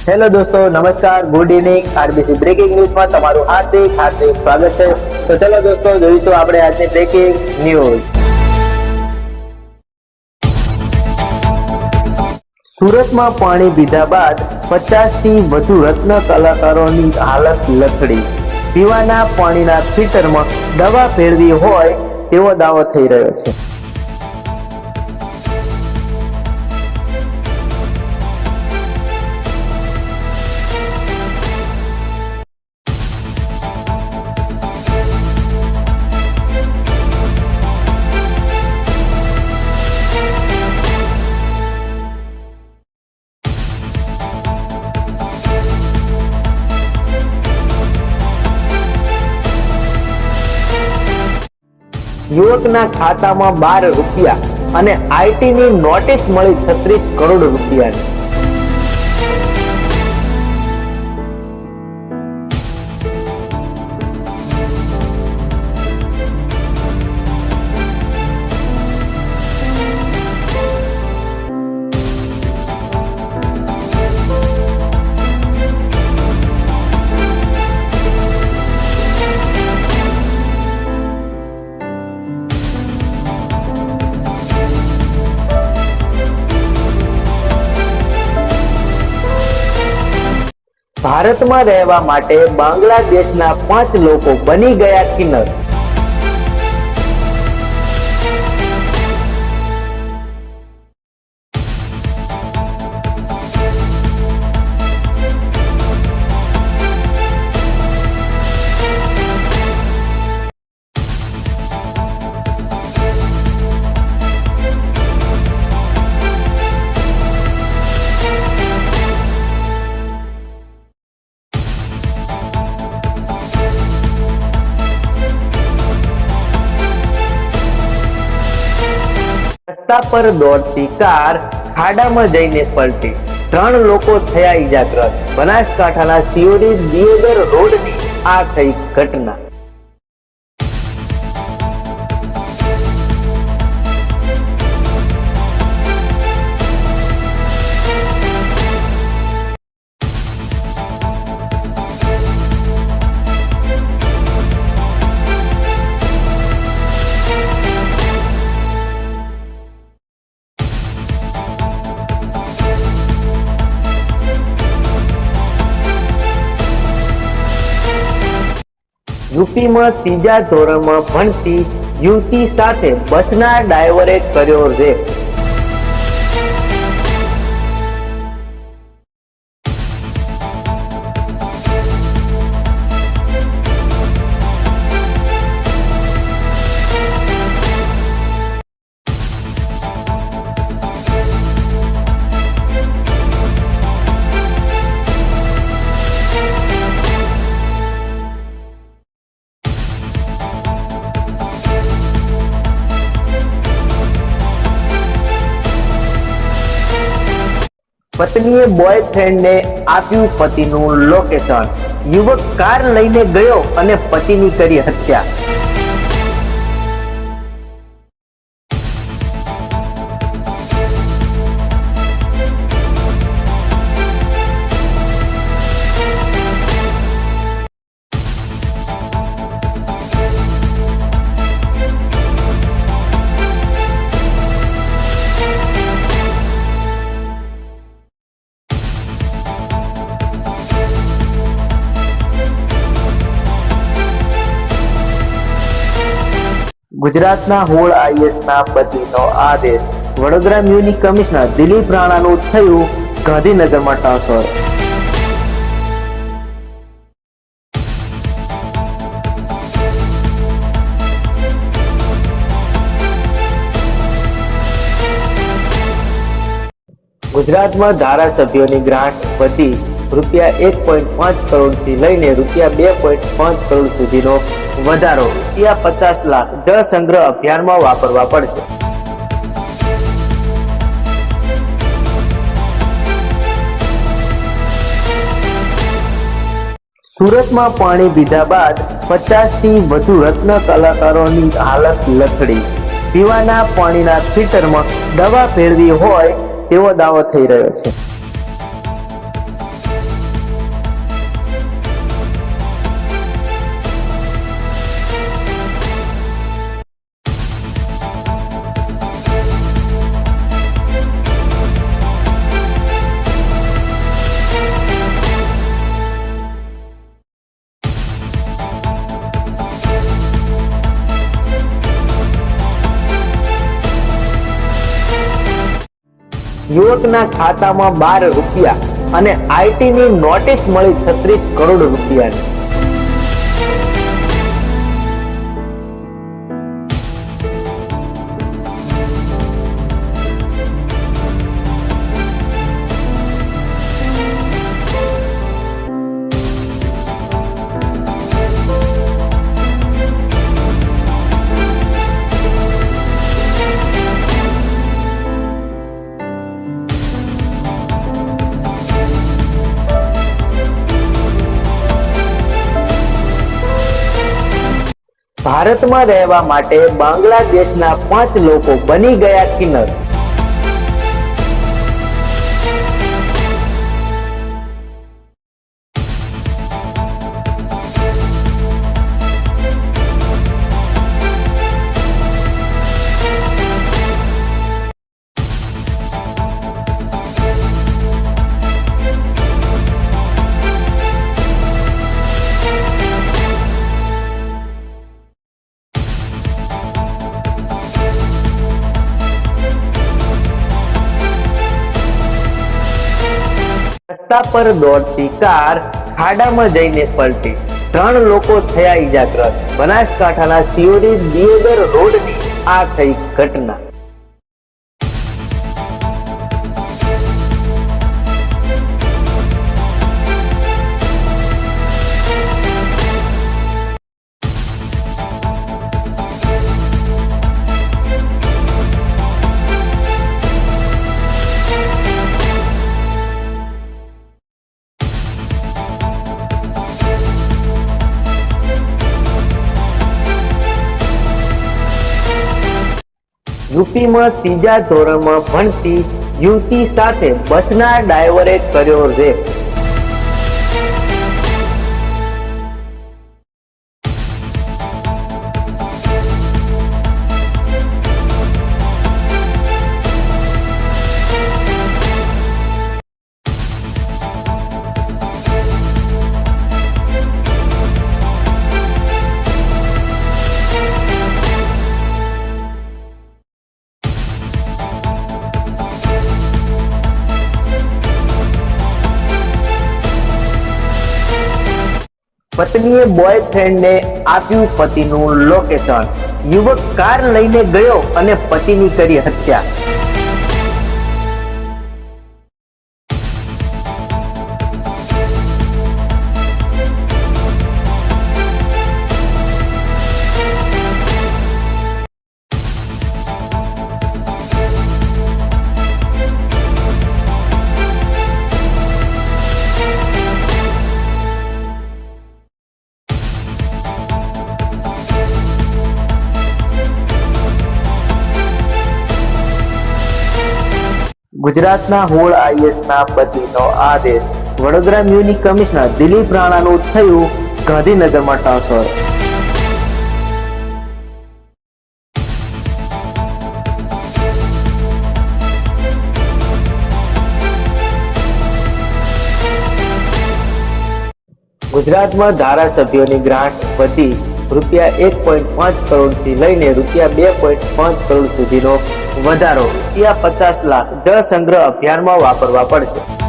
Hello દોસ્તો, નમસ્કાર, good evening. RBC breaking ન્યૂઝમાં તમારું હાર્દિક સ્વાગત છે। તો ચલો દોસ્તો, જોઈશું આપણે આજની બ્રેકિંગ ન્યૂઝ। સુરતમાં પાણી પીધા બાદ 50 થી વધુ રત્ન કલાકારોની હાલત લથડી। પીવાના પાણીના ફિલ્ટરમાં દવા ભેળવી હોય તેવો દાવો થઈ રહ્યો છે। યુવકના ખાતામાં 12 રૂપિયા અને આઈટીની નોટિસ મળી 36 કરોડ રૂપિયાની। ભારતમાં રહેવા માટે બાંગ્લાદેશના 5 લોકો બની ગયા કિન્નર। રસ્તા પર દોડતી કાર ખાડામાં જઈને પલટી, 3 લોકો થયા ઈજાગ્રસ્ત। બનાસકાંઠાના સિયોરી દિયોદર રોડની આ થઈ ઘટના। યુપીમાં 3જા ધોરણમાં ભણતી યુવતી સાથે બસના ડ્રાઈવરે કર્યો રેપ। પત્નીએ બોયફ્રેન્ડને આપ્યું પતિનું લોકેશન। યુવક કાર લઈને ગયો અને પતિની કરી હત્યા। ગુજરાતના હોળ આઈએસના બદલીનો આદેશ। વડોદરા મ્યુનિ કમિશનર દિલીપ રાણાનું થયું ગાંધીનગરમાં ટ્રાન્સફર। ગુજરાતમાં ધારાસભ્યોની ગ્રાન્ટ વધી રૂપિયા 1.5 કરોડથી લઈને રૂપિયા 2.5 કરોડ સુધીનો વધારો। રૂપિયા 50 લાખ જળ સંગ્રહ અભિયાનમાં વાપરવા પડશે। સુરતમાં પાણી પીધા બાદ 50 થી વધુ રત્ન કલાકારોની હાલત લથડી। પીવાના પાણીના ફિલ્ટરમાં દવા ભેળવી હોય તેવો દાવો થઈ રહ્યો છે। યુવકના ખાતામાં 12 રૂપિયા અને આઈટીની નોટિસ મળી 36 કરોડ રૂપિયાની. ભારતમાં રહેવા માટે બાંગ્લાદેશના 5 લોકો બની ગયા કિન્નર. રસ્તા પર દોડતી કાર ખાડામાં જઈને પલટી, 3 લોકો થયા ઈજાગ્રસ્ત. બનાસકાંઠાના સિયોરી દિયોદર રોડની આ થઈ ઘટના. યુપીમાં 3જા ધોરણમાં ભણતી યુવતી સાથે બસના ડ્રાઈવરે કર્યો રેપ. પત્નીએ બોયફ્રેન્ડને આપ્યું પતિનું લોકેશન. યુવક કાર લઈને ગયો અને પતિની કરી હત્યા. ગુજરાતના હોળ આઈએસના બદલીનો આદેશ. વડોદરા મ્યુનિ કમિશનર દિલીપ રાણાનું થયું ગાંધીનગરમાં ટ્રાન્સફર. ગુજરાતમાં ધારાસભ્યોની ગ્રાન્ટ વધી ₹1.5 કરોડથી લઈને ₹2.5 કરોડ સુધીનો વધારો. ₹50 લાખ જળ સંગ્રહ અભિયાનમાં વાપરવા પડશે.